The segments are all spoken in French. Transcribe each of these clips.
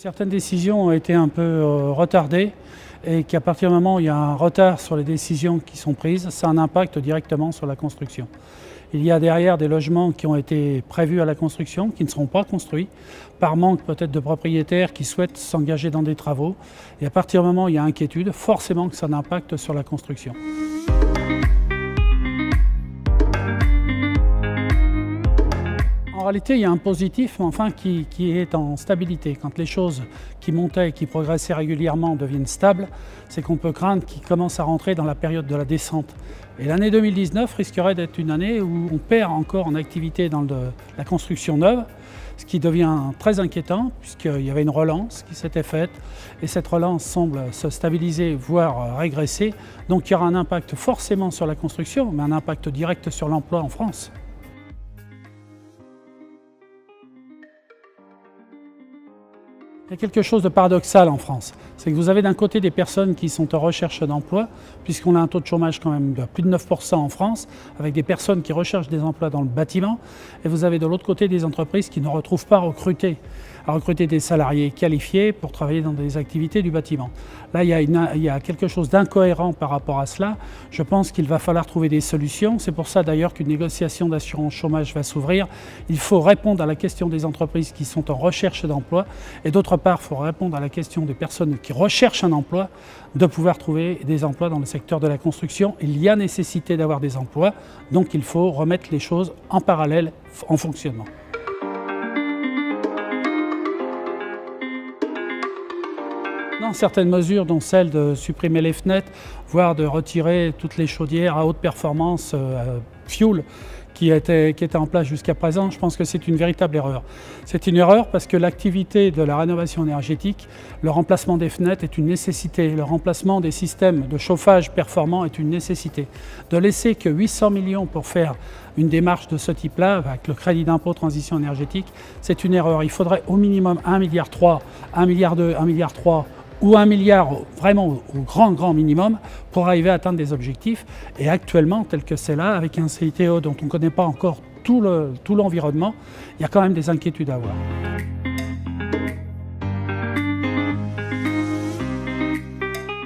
Certaines décisions ont été un peu retardées et qu'à partir du moment où il y a un retard sur les décisions qui sont prises, ça a un impact directement sur la construction. Il y a derrière des logements qui ont été prévus à la construction, qui ne seront pas construits, par manque peut-être de propriétaires qui souhaitent s'engager dans des travaux. Et à partir du moment où il y a inquiétude, forcément que ça a un impact sur la construction. En réalité, il y a un positif, mais enfin qui est en stabilité. Quand les choses qui montaient et qui progressaient régulièrement deviennent stables, c'est qu'on peut craindre qu'ils commencent à rentrer dans la période de la descente. Et l'année 2019 risquerait d'être une année où on perd encore en activité dans la construction neuve, ce qui devient très inquiétant puisqu'il y avait une relance qui s'était faite et cette relance semble se stabiliser, voire régresser. Donc il y aura un impact forcément sur la construction, mais un impact direct sur l'emploi en France. Il y a quelque chose de paradoxal en France, c'est que vous avez d'un côté des personnes qui sont en recherche d'emploi, puisqu'on a un taux de chômage quand même de plus de 9% en France, avec des personnes qui recherchent des emplois dans le bâtiment, et vous avez de l'autre côté des entreprises qui ne retrouvent pas à recruter des salariés qualifiés pour travailler dans des activités du bâtiment. Là, il y a quelque chose d'incohérent par rapport à cela. Je pense qu'il va falloir trouver des solutions. C'est pour ça d'ailleurs qu'une négociation d'assurance chômage va s'ouvrir. Il faut répondre à la question des entreprises qui sont en recherche d'emploi et d'autre part, il faut répondre à la question des personnes qui recherchent un emploi, de pouvoir trouver des emplois dans le secteur de la construction. Il y a nécessité d'avoir des emplois, donc il faut remettre les choses en parallèle, en fonctionnement. Dans certaines mesures, dont celle de supprimer les fenêtres, voire de retirer toutes les chaudières à haute performance fuel qui étaient en place jusqu'à présent, je pense que c'est une véritable erreur. C'est une erreur parce que l'activité de la rénovation énergétique, le remplacement des fenêtres est une nécessité, le remplacement des systèmes de chauffage performants est une nécessité. De laisser que 800 millions pour faire une démarche de ce type-là, avec le crédit d'impôt transition énergétique, c'est une erreur. Il faudrait au minimum 1,3 milliard, 1,2 milliard, 1,3 milliard ou 1 milliard vraiment au grand minimum pour arriver à atteindre des objectifs. Et actuellement, tel que c'est là, avec un CITE dont on ne connaît pas encore tout l'environnement, il y a quand même des inquiétudes à avoir.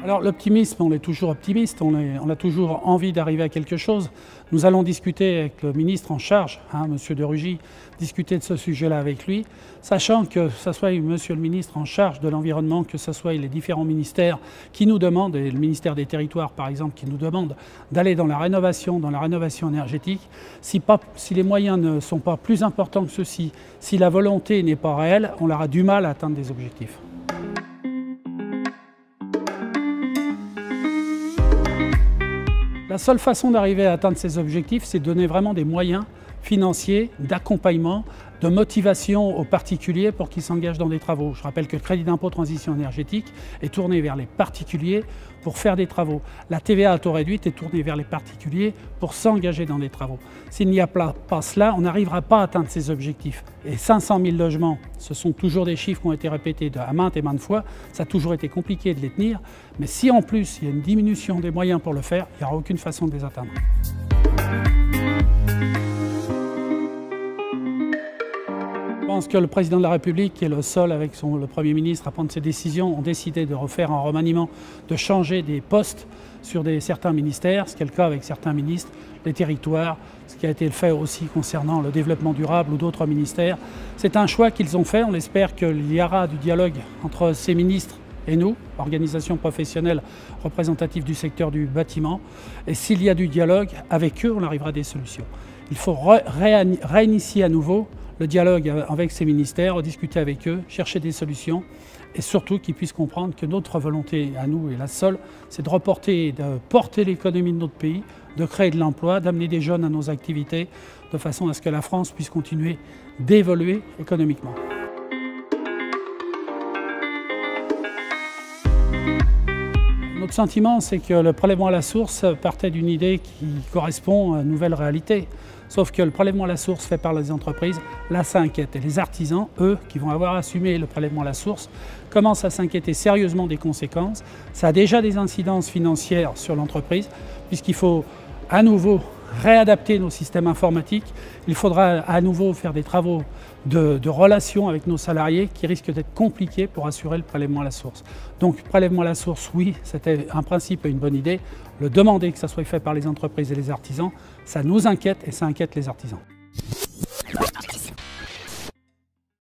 Alors l'optimisme, on est toujours optimiste, on a toujours envie d'arriver à quelque chose. Nous allons discuter avec le ministre en charge, M. de Rugy, discuter de ce sujet-là avec lui, sachant que ce soit M. le ministre en charge de l'environnement, que ce soit les différents ministères qui nous demandent, et le ministère des Territoires par exemple, qui nous demande d'aller dans la rénovation énergétique, si les moyens ne sont pas plus importants que ceux-ci, si la volonté n'est pas réelle, on aura du mal à atteindre des objectifs. La seule façon d'arriver à atteindre ces objectifs, c'est de donner vraiment des moyens financiers, d'accompagnement, de motivation aux particuliers pour qu'ils s'engagent dans des travaux. Je rappelle que le crédit d'impôt transition énergétique est tourné vers les particuliers pour faire des travaux. La TVA à taux réduit est tournée vers les particuliers pour s'engager dans des travaux. S'il n'y a pas cela, on n'arrivera pas à atteindre ces objectifs. Et 500 000 logements, ce sont toujours des chiffres qui ont été répétés à maintes et maintes fois. Ça a toujours été compliqué de les tenir. Mais si en plus il y a une diminution des moyens pour le faire, il n'y aura aucune façon de les atteindre. Je pense que le président de la République, qui est le seul avec le Premier ministre à prendre ces décisions, ont décidé de refaire un remaniement, de changer des postes sur certains ministères, ce qui est le cas avec certains ministres, les territoires, ce qui a été fait aussi concernant le développement durable ou d'autres ministères. C'est un choix qu'ils ont fait, on espère qu'il y aura du dialogue entre ces ministres et nous, organisations professionnelles représentatives du secteur du bâtiment. Et s'il y a du dialogue, avec eux, on arrivera à des solutions. Il faut réinitier à nouveau le dialogue avec ces ministères, rediscuter avec eux, chercher des solutions et surtout qu'ils puissent comprendre que notre volonté à nous et la seule, c'est de porter l'économie de notre pays, de créer de l'emploi, d'amener des jeunes à nos activités de façon à ce que la France puisse continuer d'évoluer économiquement. Notre sentiment, c'est que le prélèvement à la source partait d'une idée qui correspond à une nouvelle réalité. Sauf que le prélèvement à la source fait par les entreprises, là ça inquiète. Et les artisans, eux, qui vont avoir assumé le prélèvement à la source, commencent à s'inquiéter sérieusement des conséquences. Ça a déjà des incidences financières sur l'entreprise, puisqu'il faut à nouveau réadapter nos systèmes informatiques. Il faudra à nouveau faire des travaux de relations avec nos salariés qui risquent d'être compliqués pour assurer le prélèvement à la source. Donc prélèvement à la source, oui, c'était un principe et une bonne idée. Le demander que ça soit fait par les entreprises et les artisans, ça nous inquiète et ça inquiète les artisans.